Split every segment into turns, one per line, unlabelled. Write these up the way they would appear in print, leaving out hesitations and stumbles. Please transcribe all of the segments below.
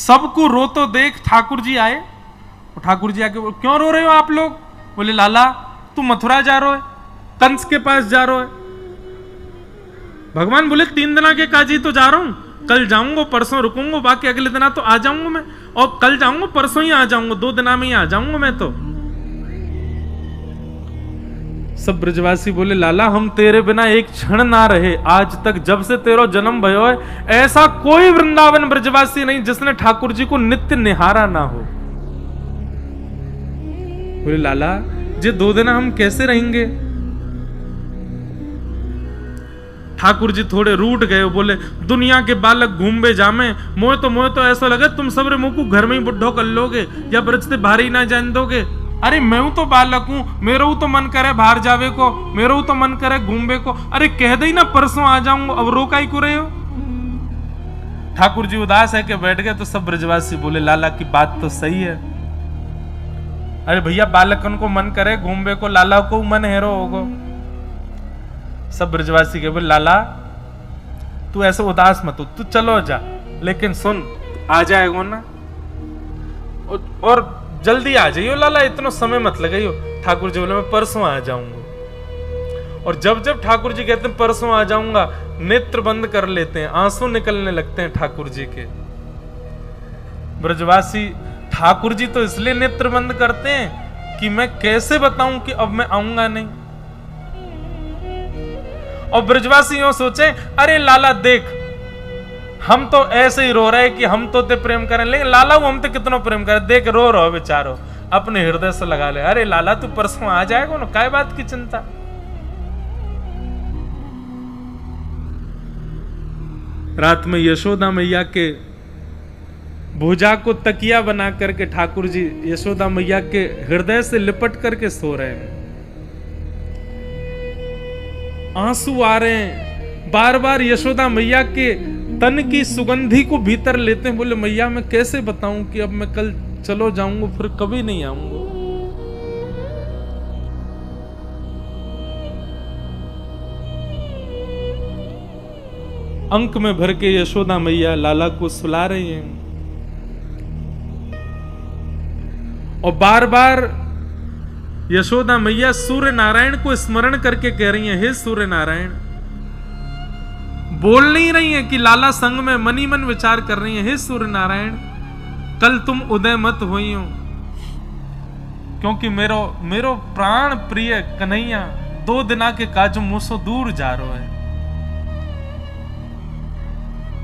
सबको रो तो देख ठाकुर जी आए। ठाकुर जी आके बोले क्यों रो रहे हो आप लोग? बोले लाला तू मथुरा जा रहे हो, कंस के पास जा रहे हो। भगवान बोले 3 दिन के काजी तो जा रहा हूं, कल जाऊंगा परसों रुकूंगा, बाकी अगले दिन तो आ जाऊंगा मैं, और कल जाऊंगा परसों ही आ जाऊंगा, 2 दिन में ही आ जाऊंगा मैं तो। सब ब्रजवासी बोले लाला हम तेरे बिना एक क्षण ना रहे, आज तक जब से तेरा जन्म भयो है ऐसा कोई वृंदावन ब्रजवासी नहीं जिसने ठाकुर जी को नित्य निहारा ना हो। बोले लाला जे 2 दिन हम कैसे रहेंगे? ठाकुर जी थोड़े रूठ गए, बोले दुनिया के बालक घूमबे जामे, मोह तो ऐसा लगे तुम सबरे मुंह को घर में ही बुढ़ो कर लोगे या ब्रज से बाहर ही ना जान दोगे। अरे मैं तो बालक हूं, मेरा तो मन करे बाहर जावे को, मेरा तो मन करे घूमबे को, अरे कह दे ना परसों आ जाऊंगा, अब रोका ही को रहे हो। ठाकुर जी उदास है कि बैठ गए। तो सब ब्रजवासी बोले लाला की बात तो सही है। अरे भैया बालकन को मन करे घूमबे को, लाला को मन हेरो होगो। सब ब्रजवासी के बोले लाला तू ऐसे उदास मत हो, तू चलो जा, लेकिन सुन आ जाएगा ना, और जल्दी आ जाइयो लाला, इतना समय मत लगाइयो। ठाकुर जी बोले मैं परसों आ जाऊंगा। और जब जब ठाकुर जी कहते हैं परसों आ जाऊंगा, नेत्र बंद कर लेते हैं, आंसू निकलने लगते हैं ठाकुर जी के। ब्रजवासी ठाकुर जी तो इसलिए नेत्र बंद करते हैं कि मैं कैसे बताऊं कि अब मैं आऊंगा नहीं। और ब्रजवासी यूं सोचे अरे लाला देख हम तो ऐसे ही रो रहे कि हम तो ते प्रेम करें, लेकिन लाला वो हम तो कितना प्रेम करे, देख रो रहो बेचारो, अपने हृदय से लगा ले। अरे लाला तू परसों आ जाएगा ना, काय बात की चिंता। रात में यशोदा मैया के भुजा को तकिया बना करके ठाकुर जी यशोदा मैया के हृदय से लिपट करके सो रहे हैं। आंसू आ रहे हैं, बार बार यशोदा मैया के तन की सुगंधी को भीतर लेते हैं। बोले मैया मैं कैसे बताऊं कि अब मैं कल चलो जाऊंगा फिर कभी नहीं आऊंगा। अंक में भर के यशोदा मैया लाला को सुला रही हैं और बार बार यशोदा मैया सूर्य नारायण को स्मरण करके कह रही हैं, हे सूर्य नारायण। बोल नहीं रही हैं कि लाला संग में मनी मन विचार कर रही हैं, हे सूर्य नारायण कल तुम उदय मत होई हो, क्योंकि मेरो प्राण प्रिय कन्हैया 2 दिना के काज मुझसे दूर जा रहा है।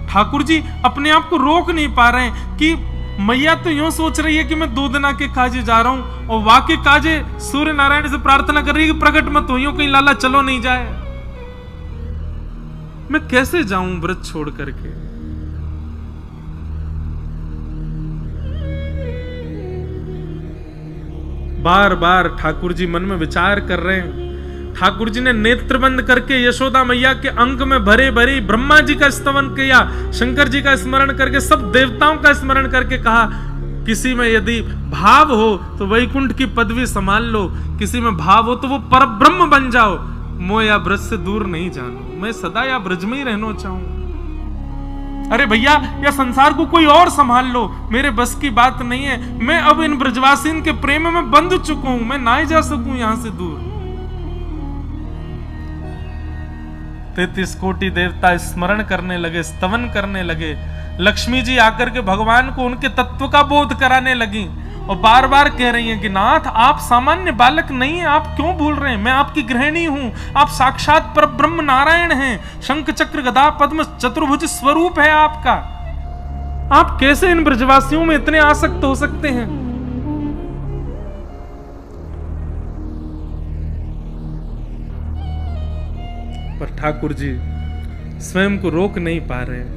ठाकुर जी अपने आप को रोक नहीं पा रहे हैं कि मैया तो यूं सोच रही है कि मैं 2 दिना के काजे जा रहा हूं, और वाकई काजे सूर्य नारायण से प्रार्थना कर रही है कि प्रकट मत होइयो, कहीं लाला चलो नहीं जाए। मैं कैसे जाऊं व्रत छोड़ करके। बार बार ठाकुर जी मन में विचार कर रहे हैं। ठाकुर जी ने नेत्र बंद करके यशोदा मैया के अंक में भरे भरे ब्रह्मा जी का स्तवन किया, शंकर जी का स्मरण करके सब देवताओं का स्मरण करके कहा किसी में यदि भाव हो तो वैकुंठ की पदवी संभाल लो, किसी में भाव हो तो वो परब्रह्म बन जाओ, मोह या ब्रज से दूर नहीं जानो, मैं सदा या ब्रज में ही रहना चाहूं। अरे भैया या संसार को कोई और संभाल लो, मेरे बस की बात नहीं है, मैं अब इन ब्रजवासिन के प्रेम में बंध चुका हूं, मैं ना ही जा सकूं यहां से दूर। 33 कोटि देवता स्मरण करने लगे, स्तवन करने लगे। लक्ष्मी जी आकर के भगवान को उनके तत्व का बोध कराने लगी और बार बार कह रही हैं कि नाथ आप सामान्य बालक नहीं हैं, आप क्यों भूल रहे हैं, मैं आपकी गृहिणी हूं, आप साक्षात परब्रह्म नारायण हैं, शंख चक्र गदा पद्म चतुर्भुज स्वरूप है आपका, आप कैसे इन ब्रजवासियों में इतने आसक्त हो सकते हैं। पर ठाकुर जी स्वयं को रोक नहीं पा रहे।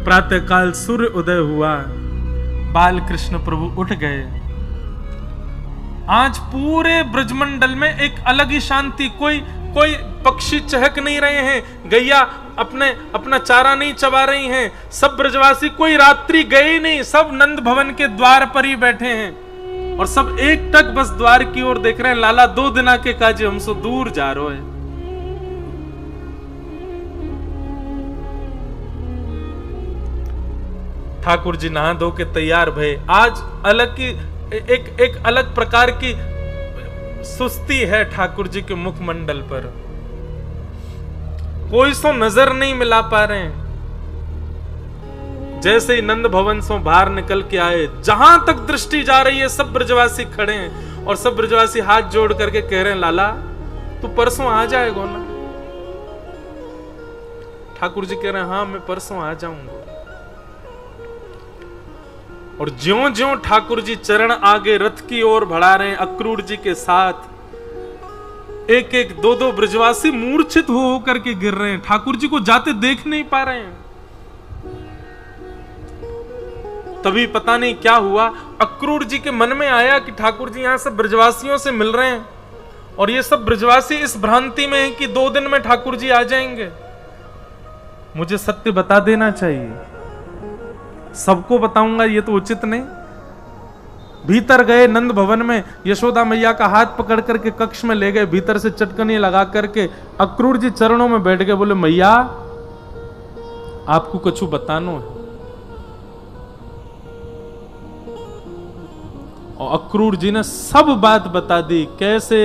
प्रातःकाल सूर्य उदय हुआ, बाल कृष्ण प्रभु उठ गए। आज पूरे ब्रजमंडल में एक अलग ही शांति, कोई पक्षी चहक नहीं रहे हैं, गैया अपना चारा नहीं चबा रही हैं, सब ब्रजवासी कोई रात्रि गए नहीं, सब नंद भवन के द्वार पर ही बैठे हैं और सब एक टक बस द्वार की ओर देख रहे हैं। लाला 2 दिना के काजे हमसे दूर जा रहे हैं। ठाकुर जी नहा धो के तैयार भये। आज अलग की एक अलग प्रकार की सुस्ती है ठाकुर जी के मुखमंडल पर, कोई सो नजर नहीं मिला पा रहे हैं। जैसे ही नंद भवन से बाहर निकल के आए, जहां तक दृष्टि जा रही है सब ब्रजवासी खड़े हैं और सब ब्रजवासी हाथ जोड़ करके कह रहे हैं, लाला तू परसों आ जाएगा ना? ठाकुर जी कह रहे हैं, हाँ मैं परसों आ जाऊंगा। और ज्यों ज्यों ठाकुर जी चरण आगे रथ की ओर बढ़ा रहे हैं अक्रूर जी के साथ, एक एक दो दो ब्रजवासी मूर्छित हो करके गिर रहे हैं, ठाकुर जी को जाते देख नहीं पा रहे हैं। तभी पता नहीं क्या हुआ, अक्रूर जी के मन में आया कि ठाकुर जी यहां सब ब्रजवासियों से मिल रहे हैं और ये सब ब्रजवासी इस भ्रांति में है कि 2 दिन में ठाकुर जी आ जाएंगे। मुझे सत्य बता देना चाहिए, सबको बताऊंगा ये तो उचित नहीं। भीतर गए नंद भवन में, यशोदा मैया का हाथ पकड़ करके कक्ष में ले गए, भीतर से चटकनी लगा करके अक्रूर जी चरणों में बैठ गए, बोले मैया आपको कछु बतानो है। और अक्रूर जी ने सब बात बता दी, कैसे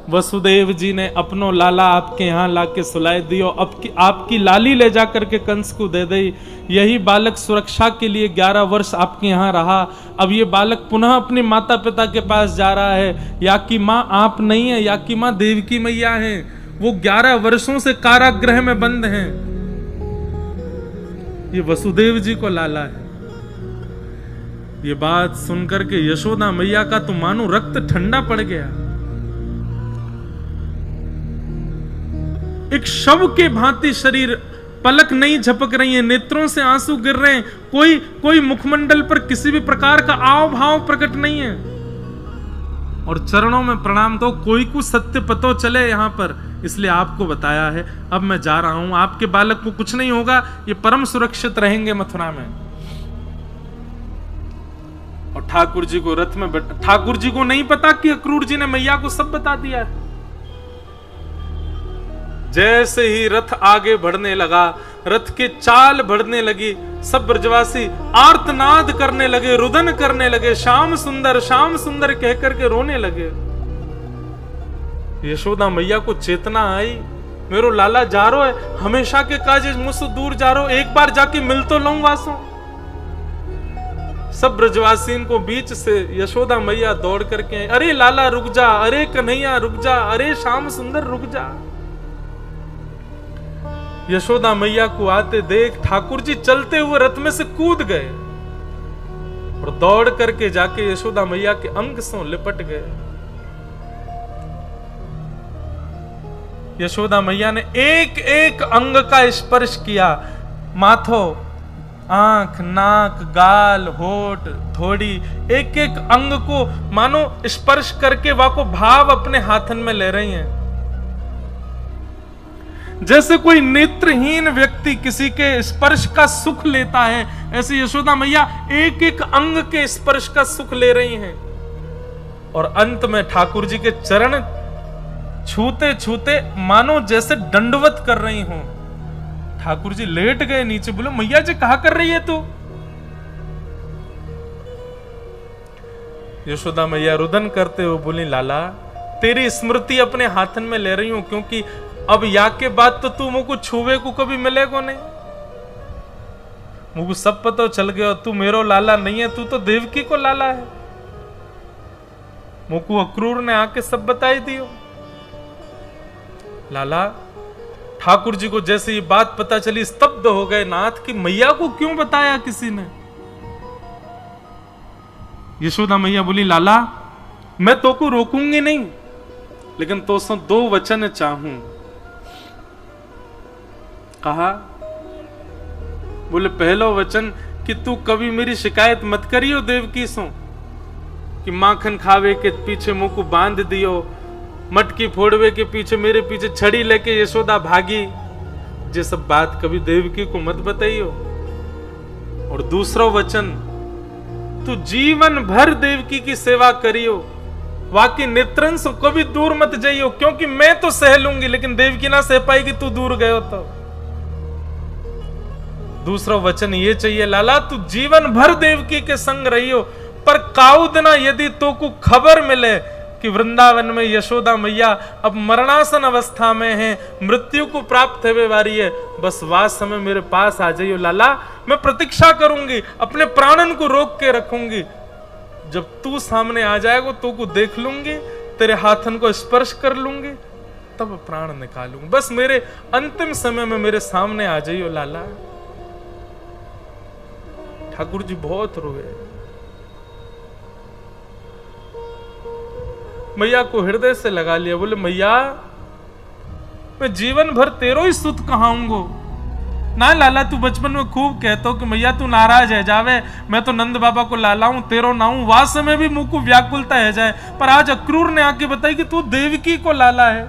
वसुदेव जी ने अपनो लाला आपके यहाँ लाके सुलाए दियो, आपकी लाली ले जा करके कंस को दे दी, यही बालक सुरक्षा के लिए 11 वर्ष आपके यहाँ रहा, अब ये बालक पुनः अपने माता पिता के पास जा रहा है। या की माँ आप नहीं है, या की माँ देवकी मैया है, वो 11 वर्षों से कारागृह में बंद हैं, ये वसुदेव जी को लाला है। ये बात सुनकर के यशोदा मैया का तो मानो रक्त ठंडा पड़ गया। एक शव के भांति शरीर, पलक नहीं झपक रही है, नेत्रों से आंसू गिर रहे हैं, कोई मुखमंडल पर किसी भी प्रकार का आव भाव प्रकट नहीं है। और चरणों में प्रणाम, तो कोई को सत्य पतो चले यहां पर, इसलिए आपको बताया है। अब मैं जा रहा हूं, आपके बालक को कुछ नहीं होगा, ये परम सुरक्षित रहेंगे मथुरा में। और ठाकुर जी को रथ में बैठा, ठाकुर जी को नहीं पता कि अक्रूर जी ने मैया को सब बता दिया है। जैसे ही रथ आगे बढ़ने लगा, रथ के चाल बढ़ने लगी, सब ब्रजवासी आर्तनाद करने लगे, रुदन करने लगे, श्याम सुंदर कह करके रोने लगे। यशोदा मैया को चेतना आई, मेरो लाला जा रो है, हमेशा के काज मुझसे दूर जा रो, एक बार जाके मिल तो लूं वासो। सब ब्रजवासी को बीच से यशोदा मैया दौड़ करके आई, अरे लाला रुक जा, अरे कन्हैया रुक जा, अरे श्याम सुंदर रुक जा। यशोदा मैया को आते देख ठाकुर जी चलते हुए रथ में से कूद गए और दौड़ करके जाके यशोदा मैया के अंग से लिपट गए। यशोदा मैया ने एक एक अंग का स्पर्श किया, माथो, आंख, नाक, गाल, होठ, थोड़ी, एक एक अंग को मानो स्पर्श करके वाको भाव अपने हाथन में ले रही हैं। जैसे कोई नेत्रहीन व्यक्ति किसी के स्पर्श का सुख लेता है, ऐसे यशोदा मैया एक एक अंग के स्पर्श का सुख ले रही हैं। और अंत में ठाकुर जी के चरण छूते छूते मानो जैसे दंडवत कर रही हूं। ठाकुर जी लेट गए नीचे, बोले मैया जी कहा कर रही है तू? यशोदा मैया रुदन करते हुए बोली, लाला तेरी स्मृति अपने हाथन में ले रही हूं, क्योंकि अब या के बाद तो तू मुझको छुवे को कभी मिलेगा नहीं, मुझको सब पता चल गया, तू मेरो लाला नहीं है, तू तो देवकी को लाला है। मुझको अक्रूर ने आके सब बताई दियो। लाला ठाकुर जी को जैसे ये बात पता चली स्तब्ध हो गए, नाथ की मैया को क्यों बताया किसी ने? यशोदा मैया बोली, लाला मैं तो को रोकूंगी नहीं, लेकिन तो सो 2 वचन चाहूं। कहा, बोले पहला वचन कि तू कभी मेरी शिकायत मत करियो देवकी सो, कि माखन खावे के पीछे मुंह को बांध दियो, मटकी फोड़वे के पीछे मेरे पीछे छड़ी लेके यशोदा भागी, ये सब बात कभी देवकी को मत बताइयो। और दूसरा वचन, तू जीवन भर देवकी की सेवा करियो, वाकई नेत्रन से कभी दूर मत जाइयो, क्योंकि मैं तो सह लूंगी लेकिन देवकी ना सह पाएगी, तू दूर गयो तो। दूसरा वचन ये चाहिए, लाला तू जीवन भर देवकी के संग रही हो, पर काऊ दिना यदि तो को खबर मिले कि वृंदावन में यशोदा मैया अब मरणासन अवस्था में है, मृत्यु को प्राप्त होने वाली है, बस वास समय मेरे पास आ जाइयो लाला, मैं प्रतीक्षा करूंगी, अपने प्राणन को रोक के रखूंगी। जब तू सामने आ जाएगा तो को देख लूंगी, तेरे हाथन को स्पर्श कर लूंगी, तब प्राण निकालूंगी। बस मेरे अंतिम समय में मेरे सामने आ जाइयो लाला। ठाकुर जी बहुत रोए। मैया को हृदय से लगा लिया, बोले मैया मैं जीवन भर तेरो ही सुत कहाऊंगो ना लाला। तू बचपन में खूब कहतो कि मैया तू नाराज है जावे, मैं तो नंद बाबा को लाला हूं, तेरो ना हूं, वास में भी मुंह को व्याकुलता है जाए, पर आज अक्रूर ने आके बताई कि तू देवकी को लाला है।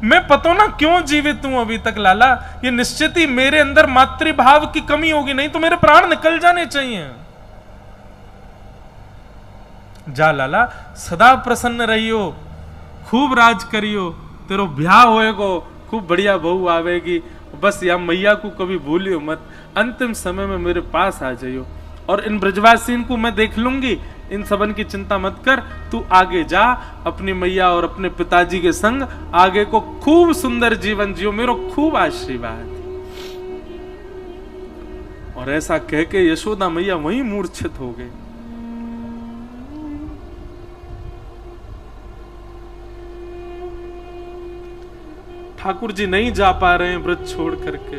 मैं पता ना क्यों जीवित हूं अभी तक लाला, ये निश्चित ही मेरे अंदर मातृभाव की कमी होगी, नहीं तो मेरे प्राण निकल जाने चाहिए। जा लाला सदा प्रसन्न रहियो, खूब राज करियो, तेरो ब्याह होएगो, खूब बढ़िया बहू आवेगी, बस या मैया को कभी भूलियो मत, अंतिम समय में मेरे पास आ जाइयो, और इन ब्रजवासीन को मैं देख लूंगी, इन सबन की चिंता मत कर, तू आगे जा अपनी मैया और अपने पिताजी के संग आगे को खूब सुंदर जीवन जियो, मेरो खूब आशीर्वाद। और ऐसा कह के यशोदा मैया वहीं मूर्छित हो गई। ठाकुर जी नहीं जा पा रहे हैं ब्रज छोड़ करके।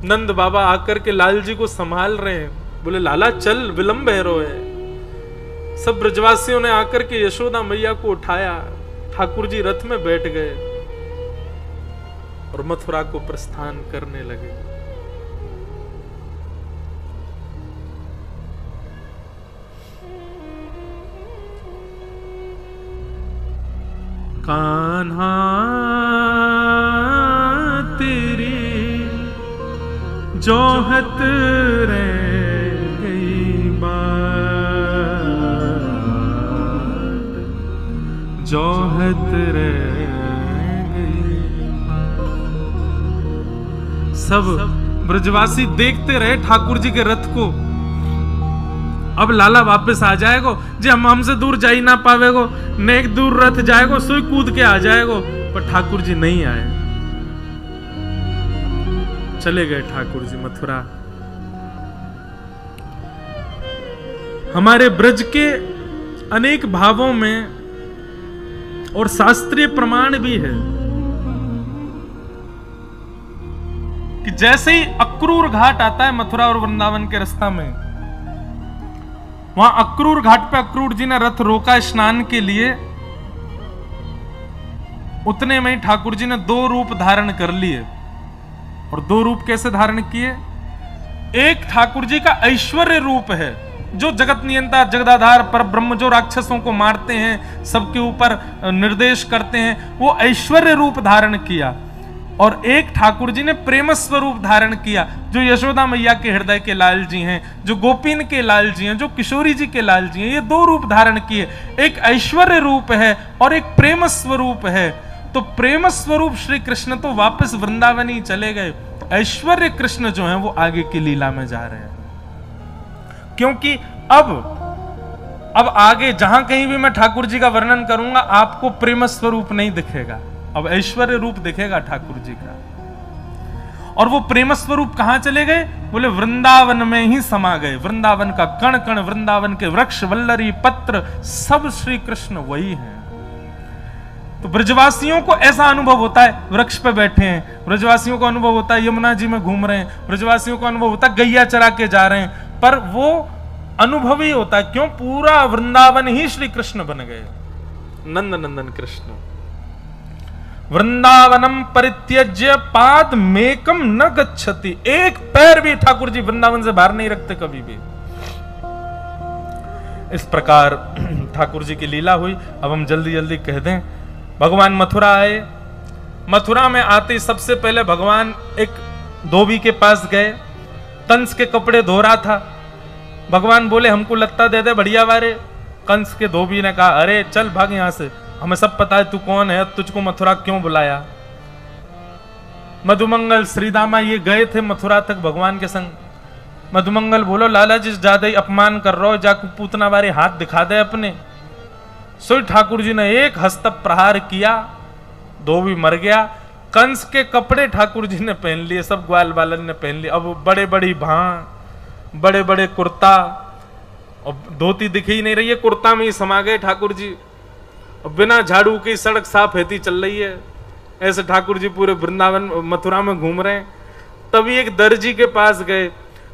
नंद बाबा आकर के लाल जी को संभाल रहे हैं, बोले लाला चल विलंब है रो है। सब ब्रजवासियों ने आकर के यशोदा मैया को उठाया, ठाकुर जी रथ में बैठ गए और मथुरा को प्रस्थान करने लगे। कान्हा तेरी जोहत रह गई बात, जोहत रह गई। सब ब्रजवासी देखते रहे ठाकुर जी के रथ को। अब लाला वापस आ जाएगो, जे हम हमसे दूर जा ही ना पावेगो, नेक दूर रथ जाएगो, सुई कूद के आ जाएगो, पर ठाकुर जी नहीं आए। चले गए ठाकुर जी मथुरा। हमारे ब्रज के अनेक भावों में और शास्त्रीय प्रमाण भी है कि जैसे ही अक्रूर घाट आता है मथुरा और वृंदावन के रास्ता में, वहां अक्रूर घाट पे अक्रूर जी ने रथ रोका स्नान के लिए, उतने में ठाकुर जी ने 2 रूप धारण कर लिए। और 2 रूप कैसे धारण किए? एक ठाकुर जी का ऐश्वर्य रूप है, जो जगत नियंता जगदाधार पर ब्रह्म, जो राक्षसों को मारते हैं, सबके ऊपर निर्देश करते हैं, वो ऐश्वर्य रूप धारण किया। और एक ठाकुर जी ने प्रेम स्वरूप धारण किया, जो यशोदा मैया के हृदय के लाल जी हैं, जो गोपीन के लाल जी हैं, जो किशोरी जी के लाल जी हैं। ये 2 रूप धारण किए, एक ऐश्वर्य रूप है और एक प्रेम स्वरूप है। तो प्रेम स्वरूप श्री कृष्ण तो वापस वृंदावन ही चले गए, ऐश्वर्य कृष्ण जो हैं वो आगे की लीला में जा रहे हैं। क्योंकि अब आगे जहां कहीं भी मैं ठाकुर जी का वर्णन करूंगा, आपको प्रेम स्वरूप नहीं दिखेगा, अब ऐश्वर्य रूप दिखेगा ठाकुर जी का। और वो प्रेम स्वरूप कहां चले गए? बोले वृंदावन में ही समा गए। वृंदावन का कण कण, वृंदावन के वृक्ष, वल्लरी, पत्र, सब श्री कृष्ण वही हैं। तो ब्रजवासियों को ऐसा अनुभव होता है, वृक्ष पे बैठे हैं, ब्रजवासियों को अनुभव होता है यमुना जी में घूम रहे हैं, ब्रजवासियों को अनुभव होता है गैया चरा के जा रहे हैं, पर वो अनुभव ही होता है। क्यों? पूरा वृंदावन ही श्री कृष्ण बन गए, नंद नंदन कृष्ण। वृंदावनम परित्यज्य पाद मेकम न गच्छति, एक पैर भी ठाकुर जी वृंदावन से बाहर नहीं रखते कभी भी। इस प्रकार ठाकुर जी की लीला हुई। अब हम जल्दी जल्दी कह दें, भगवान मथुरा आए। मथुरा में आते सबसे पहले भगवान एक धोबी के पास गए, कंस के कपड़े धो रहा था। भगवान बोले हमको लत्ता दे दे बढ़िया वारे। कंस के धोबी ने कहा अरे चल भाग यहां से, हमें सब पता है तू कौन है, तुझको मथुरा क्यों बुलाया। मधुमंगल श्रीदामा ये गए थे मथुरा तक भगवान के संग। मधुमंगल बोलो लाला जी ज्यादा ही अपमान कर रहे हो, जाके पूतना बारे हाथ दिखा दे अपने। सोई ठाकुर जी ने एक हस्त प्रहार किया, धोबी मर गया। कंस के कपड़े ठाकुर जी ने पहन लिए, सब ग्वाल बालन ने पहन लिए। अब बड़े बड़ी भां, बड़े बड़े कुर्ता, और धोती दिखी ही नहीं रही है, कुर्ता में ही समा गए ठाकुर जी। बिना झाड़ू की सड़क साफ रहती चल रही है, ऐसे ठाकुर जी पूरे वृंदावन मथुरा में घूम रहे हैं। तभी एक दर्जी के पास गए,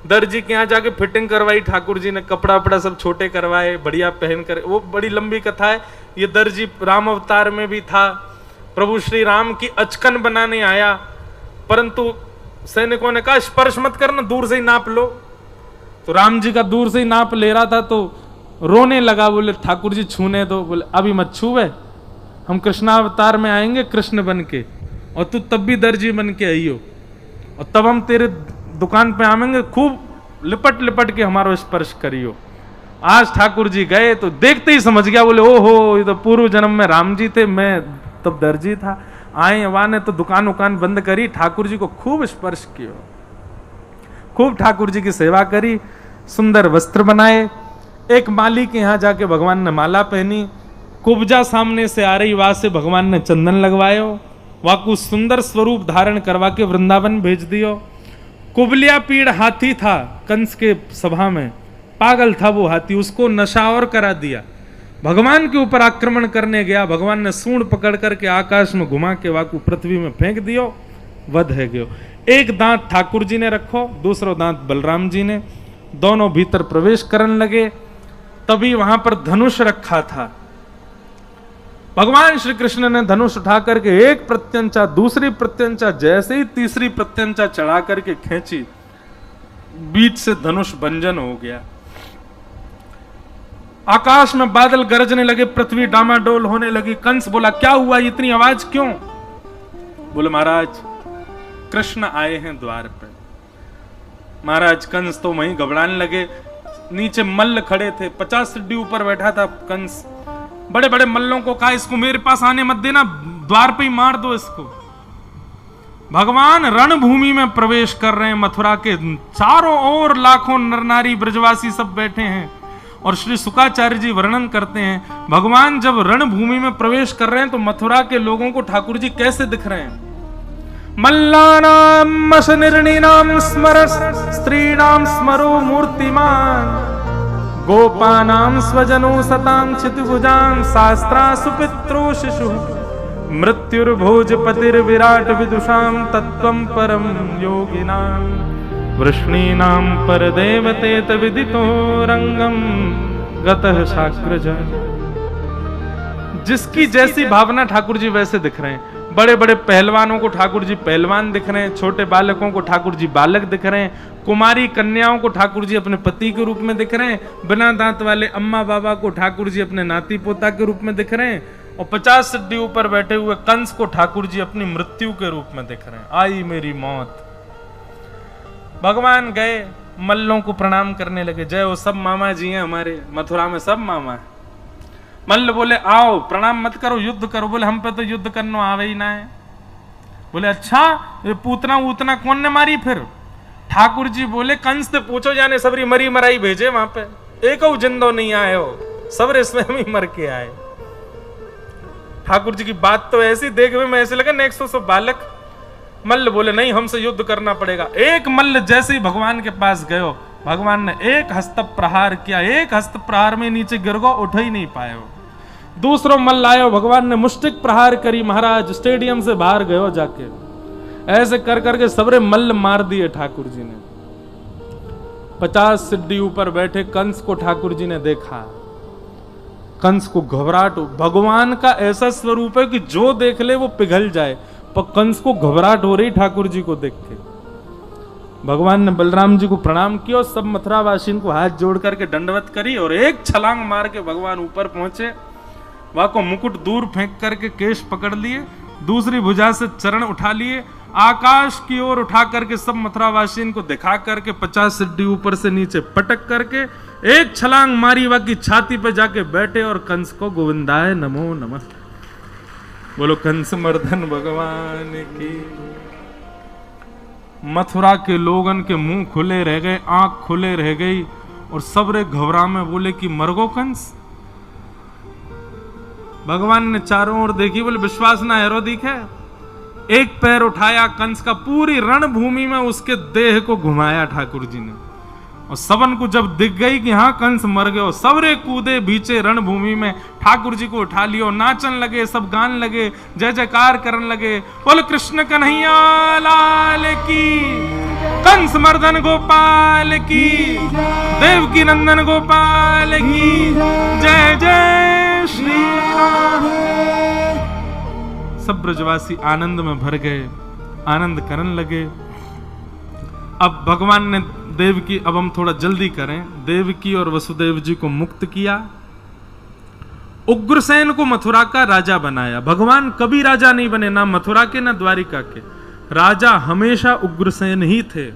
दर्जी के यहाँ जाके फिटिंग करवाई ठाकुर जी ने, कपड़ा वपड़ा सब छोटे करवाए, बढ़िया पहन कर। वो बड़ी लंबी कथा है। ये दर्जी राम अवतार में भी था, प्रभु श्री राम की अचकन बनाने आया, परंतु सैनिकों ने कहा स्पर्श मत करना, दूर से ही नाप लो। तो राम जी का दूर से ही नाप ले रहा था, तो रोने लगा, बोले ठाकुर जी छूने दो। बोले अभी मत छूवे, हम कृष्णावतार में आएंगे कृष्ण बन के, और तू तब भी दर्जी बन के आइयो, और तब हम तेरे दुकान पे आवेंगे, खूब लिपट लिपट के हमारो स्पर्श करियो। आज ठाकुर जी गए तो देखते ही समझ गया, बोले ओहो ये तो पूर्व जन्म में राम जी थे, मैं तब दर्जी था। आए वहां ने तो दुकान उकान बंद करी, ठाकुर जी को खूब स्पर्श किया, खूब ठाकुर जी की सेवा करी, सुंदर वस्त्र बनाए। एक माली के यहाँ जाके भगवान ने माला पहनी, कुब्जा सामने से आ रही, वहां से भगवान ने चंदन लगवायो, वाकु सुंदर स्वरूप धारण करवा के वृंदावन भेज दियो। कुबलिया पीड़ हाथी था कंस के सभा में, पागल था वो हाथी, उसको नशा और करा दिया। भगवान के ऊपर आक्रमण करने गया, भगवान ने सूंड पकड़ करके आकाश में घुमा के वाकु पृथ्वी में फेंक दियो, वध है गयो। एक दांत ठाकुर जी ने रखो, दूसरा दांत बलराम जी ने, दोनों भीतर प्रवेश करने लगे। तभी वहां पर धनुष रखा था, भगवान श्री कृष्ण ने धनुष उठा करके एक प्रत्यंचा, दूसरी प्रत्यंचा, जैसे ही तीसरी प्रत्यंचा चढ़ा करके खींची, बीच से धनुष भंजन हो गया। आकाश में बादल गरजने लगे, पृथ्वी डामाडोल होने लगी। कंस बोला क्या हुआ, इतनी आवाज क्यों? बोले महाराज कृष्ण आए हैं द्वार पे। महाराज कंस तो वहीं घबराने लगे, नीचे मल्ल खड़े थे, 50 सीढ़ी ऊपर बैठा था कंस। बड़े बड़े मल्लों को कहा इसको मेरे पास आने मत देना, द्वार पे ही मार दो इसको। भगवान रणभूमि में प्रवेश कर रहे हैं, मथुरा के चारों ओर लाखों नर नारी ब्रजवासी सब बैठे हैं। और श्री शुकाचार्य जी वर्णन करते हैं, भगवान जब रणभूमि में प्रवेश कर रहे हैं तो मथुरा के लोगों को ठाकुर जी कैसे दिख रहे हैं। मल्लानाम निर्णीनाम स्मरस स्त्रीणाम स्मरो मूर्तिमान, गोपानां स्वजनो सतां चितभुजां शास्त्रा सुपित्रो शिशु, मृत्युर्भोजपतिर्विराट विदुषां तत्त्वं परम योगिनां, वृष्णीनां परदेवतेत विदितो रंगम गतः शाक्रजन। जिसकी जैसी भावना ठाकुर जी वैसे दिख रहे हैं। बड़े बड़े पहलवानों को ठाकुर जी पहलवान दिख रहे हैं, छोटे बालकों को ठाकुर जी बालक दिख रहे हैं, कुमारी कन्याओं को ठाकुर जी अपने पति के रूप में दिख रहे हैं, बिना दांत वाले अम्मा बाबा को ठाकुर जी अपने नाती पोता के रूप में दिख रहे हैं, और 50 सीढ़ी ऊपर बैठे हुए कंस को ठाकुर जी अपनी मृत्यु के रूप में दिख रहे हैं। आई मेरी मौत। भगवान गए, मल्लों को प्रणाम करने लगे, जय वो सब मामा जी हैं हमारे, मथुरा में सब मामा है। मल्ल बोले आओ प्रणाम मत करो, युद्ध करो। बोले हम पे तो युद्ध करना आवे ही ना है। बोले अच्छा ये पूतना ऊतना कौन ने मारी फिर? ठाकुर जी बोले कंस से पूछो, जाने सबरी मरी मराई भेजे वहां पे, एक जिंदो नहीं आए हो, सबरे स्वयं ही मर के आए। ठाकुर जी की बात तो ऐसी देखने में ऐसे लगा 100 बालक। मल्ल बोले नहीं हमसे युद्ध करना पड़ेगा। एक मल्ल जैसे ही भगवान के पास गयो, भगवान ने एक हस्त प्रहार किया, एक हस्त प्रहार में नीचे गिर गो, उठ ही नहीं पाए हो। दूसरो मल्ल आयो, भगवान ने मुष्टिक प्रहार करी, महाराज स्टेडियम से बाहर गयो जाके। ऐसे कर करके सबरे मल्ल मार दिए ठाकुर जी ने। 50 सीढ़ी ऊपर बैठे कंस को ठाकुर जी ने देखा। कंस को घबराहट, भगवान का ऐसा स्वरूप है कि जो देख ले वो पिघल जाए, पर कंस को घबराहट हो रही ठाकुर जी को देख के। भगवान ने बलराम जी को प्रणाम किया और सब मथुरावासियों को हाथ जोड़ करके दंडवत करी, और एक छलांग मार के भगवान ऊपर पहुंचे। वहां को मुकुट दूर फेंक करके केश पकड़ लिए, दूसरी भुजा से चरण उठा लिए, आकाश की ओर उठा करके सब मथुरावासियों को दिखा करके 50 सीढ़ी ऊपर से नीचे पटक करके एक छलांग मारी, वहां की छाती पे जाके बैठे और कंस को गोविंदाय नमो नमः। बोलो कंस मर्दन भगवान की। मथुरा के लोगन के मुंह खुले रह गए, आंख खुले रह गई, और सबरे घबरा में बोले कि मरगो कंस। भगवान ने चारों ओर देखी, बोले विश्वास ना हेरो दिखे। एक पैर उठाया कंस का, पूरी रणभूमि में उसके देह को घुमाया ठाकुर जी ने, और सबन को जब दिख गई कि हाँ कंस मर गयो, सबरे कूदे बीचे रणभूमि में, ठाकुर जी को उठा लियो, नाचन लगे, सब गान लगे, जय जयकार करन लगे। बोल कृष्ण कन्हैया लाल की, कंस मर्दन गोपाल की, देवकी नंदन गोपाल की, जय जय श्री राम। सब ब्रजवासी आनंद में भर गए, आनंद करन लगे। अब भगवान ने देवकी, अब हम थोड़ा जल्दी करें, देवकी और वसुदेव जी को मुक्त किया, उग्रसेन को मथुरा का राजा बनाया। भगवान कभी राजा नहीं बने, ना मथुरा के ना द्वारिका के, राजा हमेशा उग्रसेन ही थे।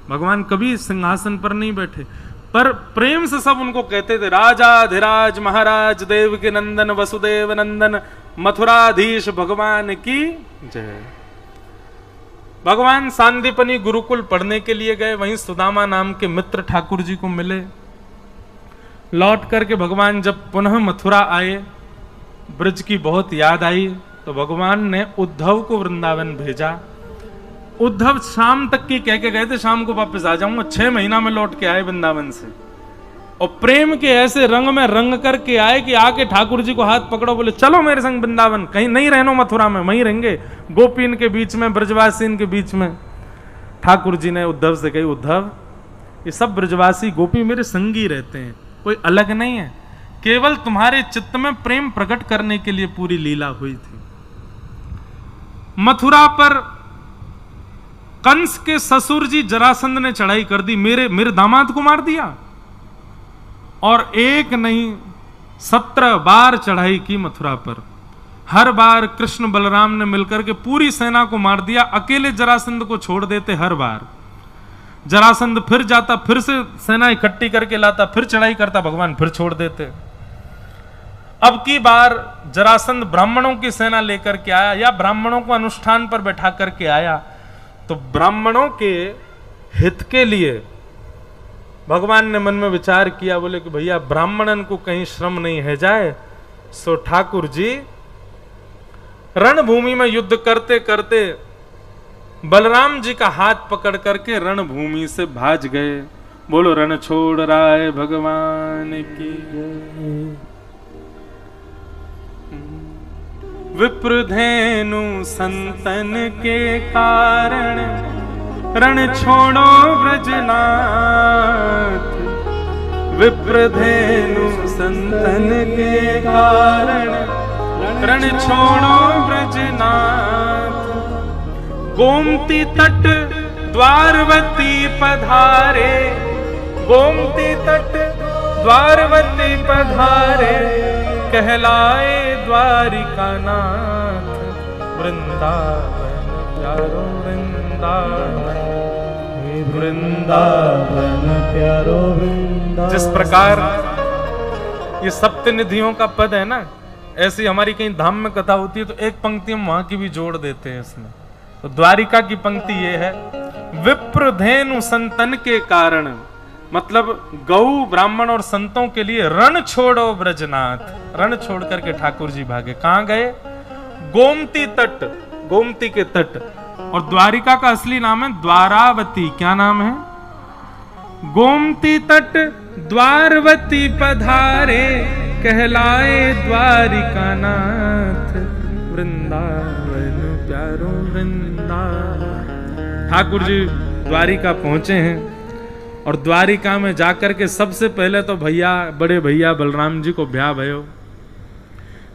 भगवान कभी सिंहासन पर नहीं बैठे, पर प्रेम से सब उनको कहते थे राजाधिराज महाराज देवकी नंदन वसुदेव नंदन मथुराधीश भगवान की जय। भगवान सांदीपनी गुरुकुल पढ़ने के लिए गए, वहीं सुदामा नाम के मित्र ठाकुर जी को मिले। लौट करके भगवान जब पुनः मथुरा आए, ब्रज की बहुत याद आई, तो भगवान ने उद्धव को वृंदावन भेजा। उद्धव शाम तक की कह के गए थे, शाम को वापस आ जाऊंगा। 6 महीना में लौट के आए वृंदावन से, और प्रेम के ऐसे रंग में रंग करके आए कि आके ठाकुर जी को हाथ पकड़ो, बोले चलो मेरे संग वृंदावन, कहीं नहीं रहना मथुरा में, वहीं रहेंगे गोपीन के बीच में, ब्रजवासीन के बीच में। ठाकुर जी ने उद्धव से कही, उद्धव ये सब ब्रजवासी गोपी मेरे संगी रहते हैं, कोई अलग नहीं है, केवल तुम्हारे चित्त में प्रेम प्रकट करने के लिए पूरी लीला हुई थी। मथुरा पर कंस के ससुर जी जरासंध ने चढ़ाई कर दी, मेरे दामाद को मार दिया, और एक नहीं 17 बार चढ़ाई की मथुरा पर। हर बार कृष्ण बलराम ने मिलकर के पूरी सेना को मार दिया, अकेले जरासंध को छोड़ देते। हर बार जरासंध फिर जाता, फिर से सेना इकट्ठी करके लाता, फिर चढ़ाई करता, भगवान फिर छोड़ देते। अब की बार जरासंध ब्राह्मणों की सेना लेकर के आया, या ब्राह्मणों को अनुष्ठान पर बैठा करके आया, तो ब्राह्मणों के हित के लिए भगवान ने मन में विचार किया, बोले कि भैया ब्राह्मणन को कहीं श्रम नहीं है जाए, सो ठाकुर जी रणभूमि में युद्ध करते करते बलराम जी का हाथ पकड़ करके रणभूमि से भाज गए। बोलो रण छोड़ राय भगवान की जय। विप्रधेनु संतन के कारण रण छोड़ो ब्रजनाथ, विप्रधेनु संतन के कारण रण छोड़ो ब्रजनाथ। गोमती तट द्वारवती पधारे, गोमती तट द्वारवती पधारे, कहलाए द्वारिका नाथ, वृंदावन प्यारो वृंदावन, वृंदावन प्यारो वृंदावन। जिस प्रकार ये सप्तनिधियों का पद है ना, ऐसी हमारी कहीं धाम में कथा होती है तो एक पंक्ति हम वहां की भी जोड़ देते हैं इसमें। तो द्वारिका की पंक्ति ये है, विप्रधेनु संतन के कारण, मतलब गौ ब्राह्मण और संतों के लिए रण छोड़ो ब्रजनाथ। रण छोड़ करके ठाकुर जी भागे, कहां गए? गोमती तट, गोमती के तट। और द्वारिका का असली नाम है द्वारावती। क्या नाम है? गोमती तट द्वारवती पधारे, कहलाए द्वारिका नाथ, वृंदावन प्यारो वृंदावन। ठाकुर जी द्वारिका पहुंचे हैं, और द्वारिका में जाकर के सबसे पहले तो भैया, बड़े भैया बलराम जी को ब्याह भयो।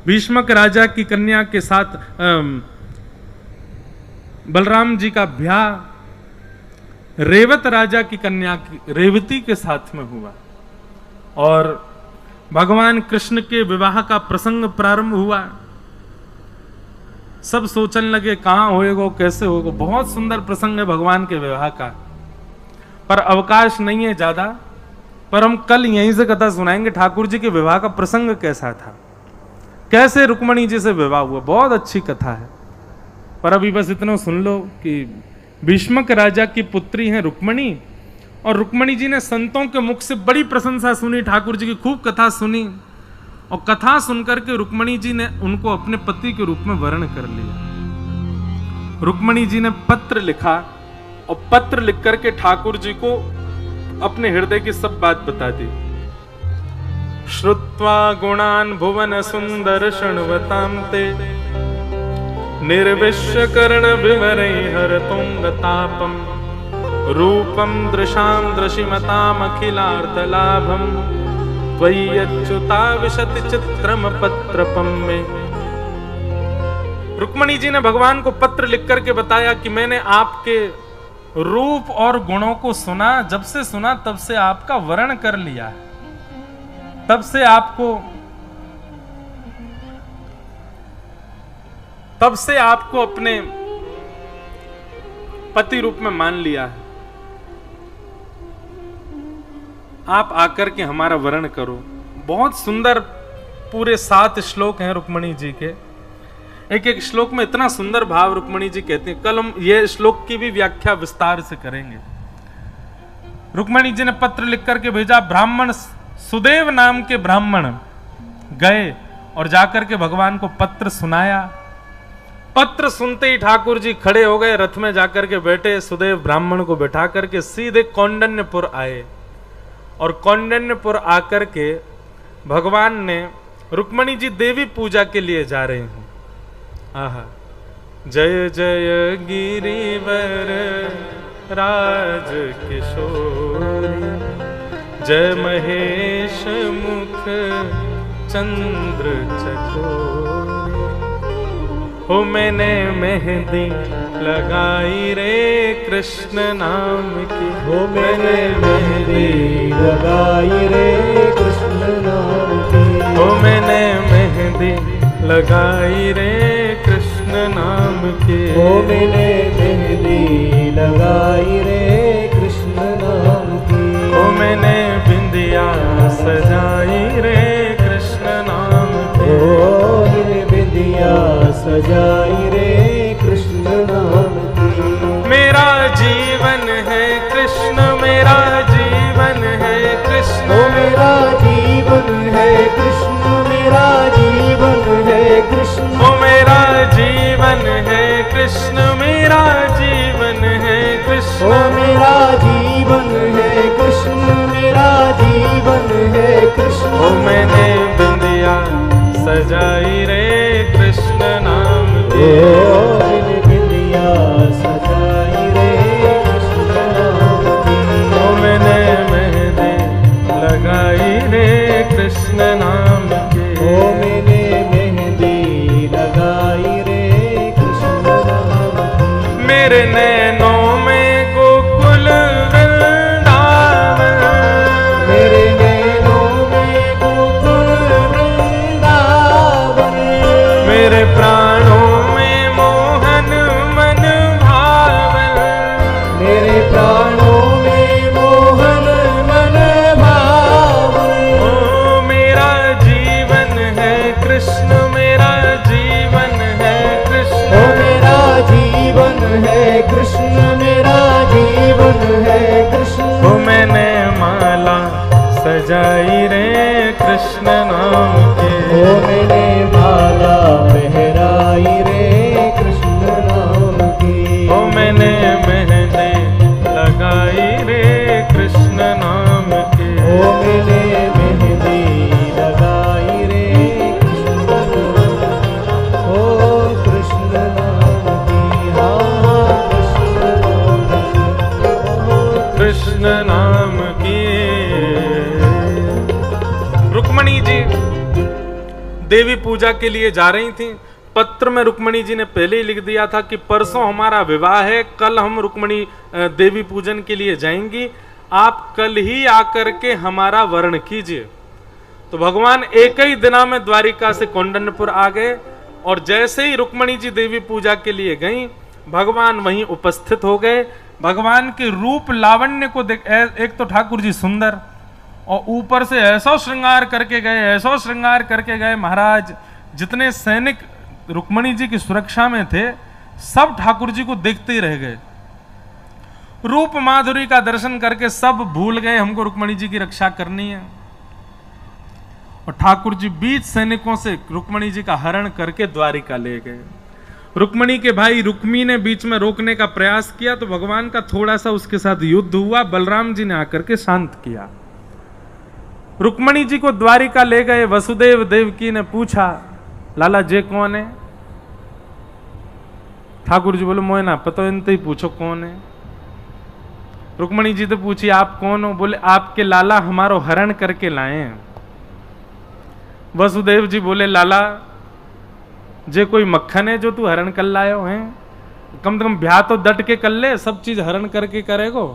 भीष्मक राजा की कन्या के साथ बलराम जी का ब्याह रेवत राजा की कन्या की रेवती के साथ में हुआ, और भगवान कृष्ण के विवाह का प्रसंग प्रारंभ हुआ। सब सोचन लगे कहां होएगा, कैसे होगा। बहुत सुंदर प्रसंग है भगवान के विवाह का, पर अवकाश नहीं है ज्यादा, पर हम कल यहीं से कथा सुनाएंगे ठाकुर जी के विवाह का प्रसंग कैसा था। कैसे रुक्मणी जी से विवाह हुआ, बहुत अच्छी कथा है। पर अभी बस इतना सुन लो कि भीष्मक राजा की पुत्री हैं रुक्मणी, और रुक्मणी जी ने संतों के मुख से बड़ी प्रशंसा सुनी, ठाकुर जी की खूब कथा सुनी, और कथा सुनकर के रुक्मणी जी ने उनको अपने पति के रूप में वर्ण कर लिया। रुक्मणी जी ने पत्र लिखा, और पत्र लिख करके ठाकुर जी को अपने हृदय की सब बात बता दी। श्रुत्वा गुणान भुवन सुंदर शृण्वतां ते निर्विश्य कर्ण विवरै हरतुंगतापम रूपम दृशां दृशिमताम अखिलार्थ लाभम त्वय्यच्युता विशति चित्रम पत्रपम में। रुक्मणी जी ने भगवान को पत्र लिख करके बताया कि मैंने आपके रूप और गुणों को सुना, जब से सुना तब से आपका वर्ण कर लिया, तब से आपको अपने पति रूप में मान लिया है। आप आकर के हमारा वर्ण करो। बहुत सुंदर पूरे 7 श्लोक हैं रुक्मणी जी के। एक एक श्लोक में इतना सुंदर भाव रुक्मणी जी कहते हैं। कल हम ये श्लोक की भी व्याख्या विस्तार से करेंगे। रुक्मणी जी ने पत्र लिख करके भेजा। ब्राह्मण सुदेव नाम के ब्राह्मण गए और जाकर के भगवान को पत्र सुनाया। पत्र सुनते ही ठाकुर जी खड़े हो गए, रथ में जाकर के बैठे, सुदेव ब्राह्मण को बैठा करके सीधे कौंडिन्यपुर आए, और कौंडिन्यपुर आकर के भगवान ने, रुक्मणी जी देवी पूजा के लिए जा रहे हैं। आहा, जय जय गिरिवर राज किशोरी, जय महेश मुख चंद्र चकोरी, हो मैंने मेहंदी लगाई रे कृष्ण नाम की,
हो मैंने मेहंदी लगाई रे कृष्ण नाम की,
हो मैंने मेहंदी लगाई रे कृष्ण नाम की,
हो मैंने मेहंदी लगाई रे कृष्ण नाम की,
हो मैंने बिंदिया सजाई रे कृष्ण नाम की,
हो मैंने बिंदिया सजाई रे कृष्ण नाम की।
मेरा जीवन है कृष्ण, मेरा जीवन है कृष्ण,
हो मेरा जीवन है कृष्ण, मेरा जीवन है कृष्ण,
हो मेरा जीवन है कृष्ण, मेरा जीवन है कृष्ण,
हो मेरा जीवन है कृष्ण, मेरा जीवन है कृष्ण,
हो मैंने बिंदिया सजाई रे कृष्ण नाम की,
हो मैंने बिंदिया सजाई रे कृष्ण नाम की,
हो मैंने मेहंदी लगाई रे कृष्ण नाम की,
हो मैंने मेहंदी लगाई रे कृष्ण नाम की।
मेरे नैनों में गोकुल वृंदावन,
मेरे नैनों में गोकुल वृंदावन,
मेरे प्राणों में मोहन मन भावन,
मेरे प्राणों में मोहन मन भावन,
ओ मेरा जीवन है कृष्ण, मेरा जीवन है कृष्ण,
ओ मेरा जीवन है कृष्ण, मेरा जीवन है कृष्ण,
ओ मैंने माला सजाई रे कृष्ण नाम की,
ओ मैंने माला पहराई रे कृष्ण नाम की,
ओ मैंने मेहंदी लगाई रे कृष्ण नाम की,
ओ मैंने मेहंदी लगाई रे कृष्ण नाम की, ओ कृष्ण नाम की, हाँ कृष्ण नाम की,
कृष्ण नाम की। रुक्मणी जी देवी पूजा के लिए जा रही थी। पत्र में रुक्मणी जी ने पहले ही लिख दिया था कि परसों हमारा विवाह है, कल हम रुक्मणी देवी पूजन के लिए जाएंगी, आप कल ही आकर के हमारा वर्ण कीजिए। तो भगवान एक ही दिना में द्वारिका से कौंडिन्यपुर आ गए, और जैसे ही रुक्मणी जी देवी पूजा के लिए गईं, भगवान वहीं उपस्थित हो गए। भगवान के रूप लावण्य को देख, एक तो ठाकुर जी सुंदर, और ऊपर से ऐसा श्रृंगार करके गए, ऐसा श्रृंगार करके गए महाराज, जितने सैनिक रुक्मणी जी की सुरक्षा में थे सब ठाकुर जी को देखते ही रह गए। रूप माधुरी का दर्शन करके सब भूल गए हमको रुक्मणी जी की रक्षा करनी है। और ठाकुर जी बीच सैनिकों से रुक्मणी जी का हरण करके द्वारिका ले गए। रुक्मणी के भाई रुक्मी ने बीच में रोकने का प्रयास किया तो भगवान का थोड़ा सा उसके साथ युद्ध हुआ। बलराम जी ने आकर के शांत किया। रुक्मणी जी को द्वारिका ले गए। वसुदेव देवकी ने पूछा, लाला जे कौन है? ठाकुर जी बोले, मोए ना पता, इनते ही पूछो कौन है। रुक्मणी जी तो पूछी, आप कौन हो? बोले, आपके लाला हमारो हरण करके लाए हैं। वसुदेव जी बोले, लाला जे कोई मक्खन है जो तू हरण कर लायो है? कम से कम ब्याह तो डट के कर ले, सब चीज हरण करके करेगो।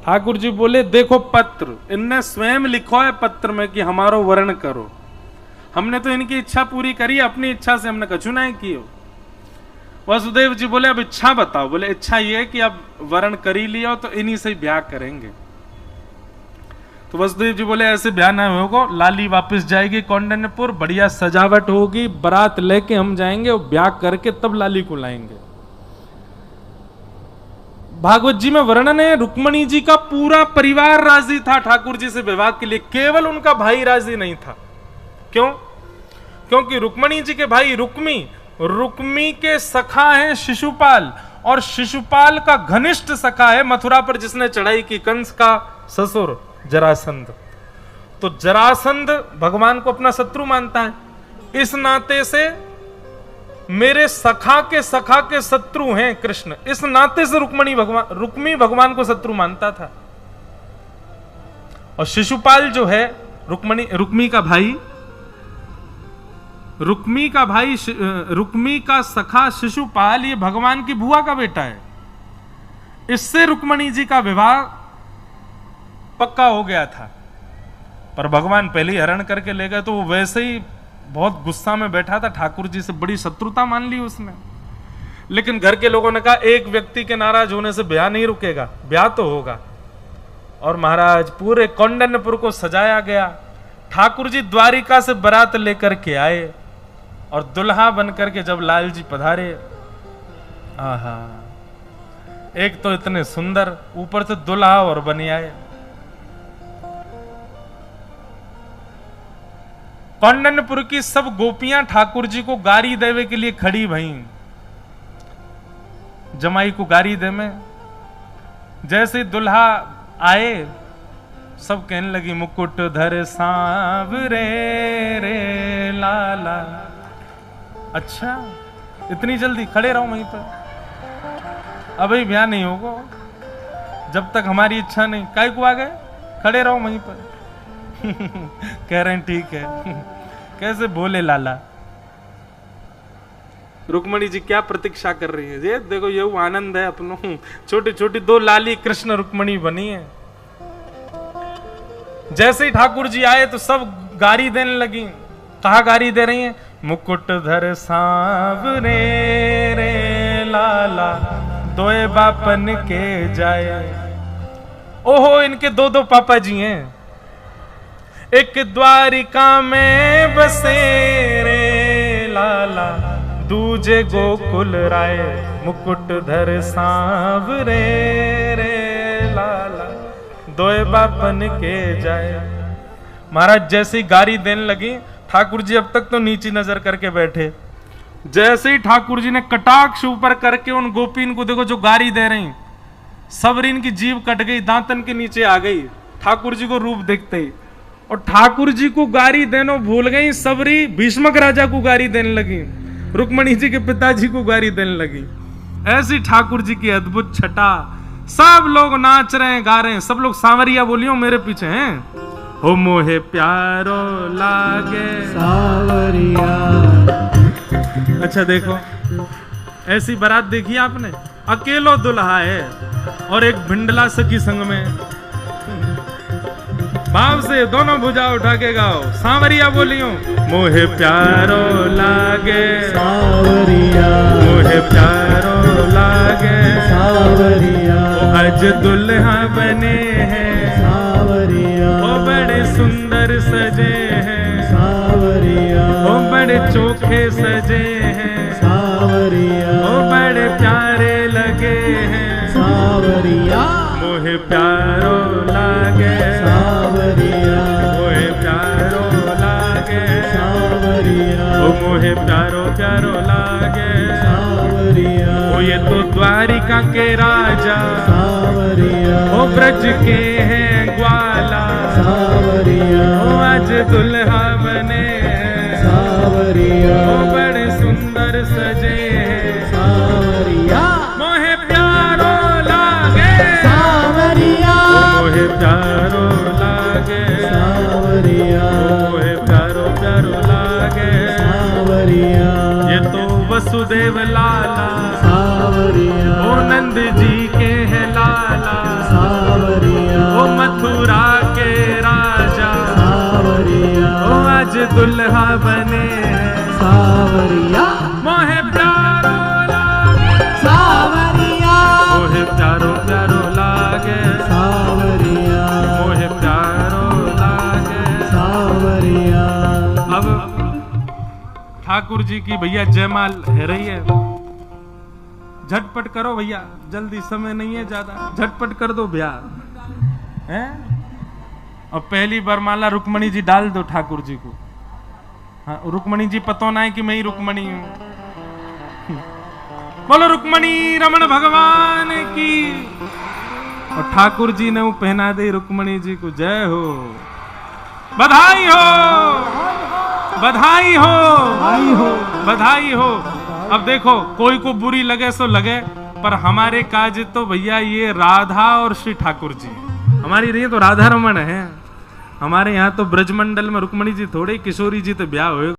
ठाकुर जी बोले, देखो पत्र, इनने स्वयं लिखो है पत्र में कि हमारो वर्ण करो। हमने तो इनकी इच्छा पूरी करी, अपनी इच्छा से हमने कछु नहीं कियो। वसुदेव जी बोले, अब इच्छा बताओ। बोले, इच्छा ये है कि अब वर्ण कर ही लिया तो इन्हीं से ब्याह करेंगे। तो वसुदेव जी बोले, ऐसे ब्याह ना होगा, लाली वापस जाएगी कौंडिन्यपुर, बढ़िया सजावट होगी, बारात लेके हम जाएंगे और ब्याह करके तब लाली को लाएंगे। भागवत जी में वर्णन है, रुक्मणी जी का पूरा परिवार राजी था ठाकुर जी से विवाह के लिए, केवल उनका भाई राजी नहीं था। क्यों? क्योंकि रुक्मणी जी के भाई रुक्मी के सखा हैं शिशुपाल, और शिशुपाल का घनिष्ठ सखा है मथुरा पर जिसने चढ़ाई की, कंस का ससुर जरासंध। तो जरासंध भगवान को अपना शत्रु मानता है। इस नाते से मेरे सखा के शत्रु हैं कृष्ण, इस नाते से रुक्मी भगवान को शत्रु मानता था। और शिशुपाल जो है रुक्मी का सखा शिशुपाल, ये भगवान की बुआ का बेटा है। इससे रुक्मणी जी का विवाह पक्का हो गया था। पर भगवान पहले ही हरण करके ले गए तो वो वैसे ही बहुत गुस्सा में बैठा था, ठाकुर जी से बड़ी शत्रुता मान ली उसने। लेकिन घर के लोगों ने कहा, एक व्यक्ति के नाराज होने से ब्याह नहीं रुकेगा, ब्याह तो होगा। और महाराज पूरे कौंडिन्यपुर को सजाया गया। ठाकुर जी द्वारिका से बारात लेकर के आए और दुल्हा बनकर के जब लाल जी पधारे, आहा, एक तो इतने सुंदर, ऊपर से दुल्हा और बनी आए। कौंडिन्यपुर की सब गोपियां ठाकुर जी को गारी देवे के लिए खड़ी भई, जमाई को गारी दे में। जैसे दुल्हा आए सब कहने लगी, मुकुट धर सांवरे रे लाला। अच्छा, इतनी जल्दी? खड़े रहो वहीं पर, अभी ब्याह नहीं होगा जब तक हमारी इच्छा नहीं। काय को आ गए? खड़े रहो वहीं पर। कह रहे हैं ठीक है। कैसे बोले लाला। रुक्मणी जी क्या प्रतीक्षा कर रही है? ये देखो, ये आनंद है अपनों, छोटी छोटी दो लाली कृष्ण रुक्मणी बनी है। जैसे ही ठाकुर जी आए तो सब गारी देने लगी। कहा गारी दे रही हैं? मुकुट धर सांवरे रे लाला, दोए बापन के जाए। ओहो, इनके दो दो पापा जी हैं। एक द्वारिका में बसे रे लाला, दूजे गोकुल राय, मुकुट धर सांवरे रे लाला, दोए बापन के जाए। महाराज जैसे ही गारी देने लगी, ठाकुर जी अब तक तो नीची नजर करके बैठे। जैसे ही ठाकुर जी ने कटाक्ष ऊपर करके उन गोपीन को देखो जो गारी दे रही, सबरीन की जीभ कट गई, दांतन के नीचे आ गई ठाकुर जी को रूप देखते ही। और ठाकुर जी को गारी देनो भूल गई, सबरी भीष्मक राजा को गारी देने लगी, रुक्मणी जी के पिताजी को गारी देने लगी। ऐसी ठाकुर जी की अद्भुत छटा। सब लोग नाच रहे हैं, गा रहे हैं, सब लोग सांवरिया बोलियो मेरे पीछे हैं। हो मोहे प्यारो लागे
सांवरिया।
अच्छा देखो, ऐसी बारात देखी आपने? अकेलो दुल्हा है और एक भिंडला सखी संग में। भाव से दोनों भुजा उठा के गाओ, सांवरिया बोलियो। मोहे प्यारो लागे
सांवरिया,
मोहे प्यारो लागे
सांवरिया,
आज दुल्हा बने हैं
सांवरिया,
वो बड़े सुंदर सजे हैं
सांवरिया। सावरिया
ओ बड़े चोखे सजे हैं
सावरिया
ओ बड़े प्यारे लगे हैं
सावरिया
मोहे प्यारो लागे
सावरिया
मोहे प्यारो लागे
सावरिया
ओ मोहे प्यारो प्यारो लागे
सावरिया
ओ ये तो द्वारिका के राजा
सावरिया
ओ ब्रज के हैं ग्वाला
सावरिया
ओ आज दुल्हा बने हैं
सावरिया
ओ बड़े सुंदर सजे हैं
सावरिया
मोहे प्यारो लागे
सावरिया
मोहे प्यारो लागे
सावरिया
मोहे प्यारो प्यारो लागे
सावरिया
ये तो वसुदेव लाला
सावरिया
ओ नंद जी के है लाला
सावरिया
ओ मथुरा के राजा
सावरिया
ओ आज दुल्हा बने हैं
सावरिया
मोहे प्यारो लागे
सावरिया
मोहे प्यारो प्यारो लागे
सावरिया
मोहे प्यारो लागे
सावरिया
अब ठाकुर जी की भैया जयमाल है रही है, झटपट करो भैया, जल्दी, समय नहीं है ज्यादा, झटपट कर दो भैया हैं। और पहली बरमाला रुक्मणी जी डाल दो ठाकुर जी को। हाँ, रुक्मणी जी पतो ना है कि मैं ही रुक्मणी हूं। बोलो रुक्मणी रमण भगवान की। और ठाकुर जी ने वो पहना दी रुक्मणी जी को। जय हो, बधाई हो, बधाई हो, बधाई हो। अब देखो, कोई को बुरी लगे सो लगे, पर हमारे काज तो भैया ये राधा और श्री ठाकुर जी, हमारी रही तो राधा रमन है। हमारे यहाँ तो ब्रजमंडल में रुक्मणी जी थोड़े, किशोरी जी तो ब्याह हुए।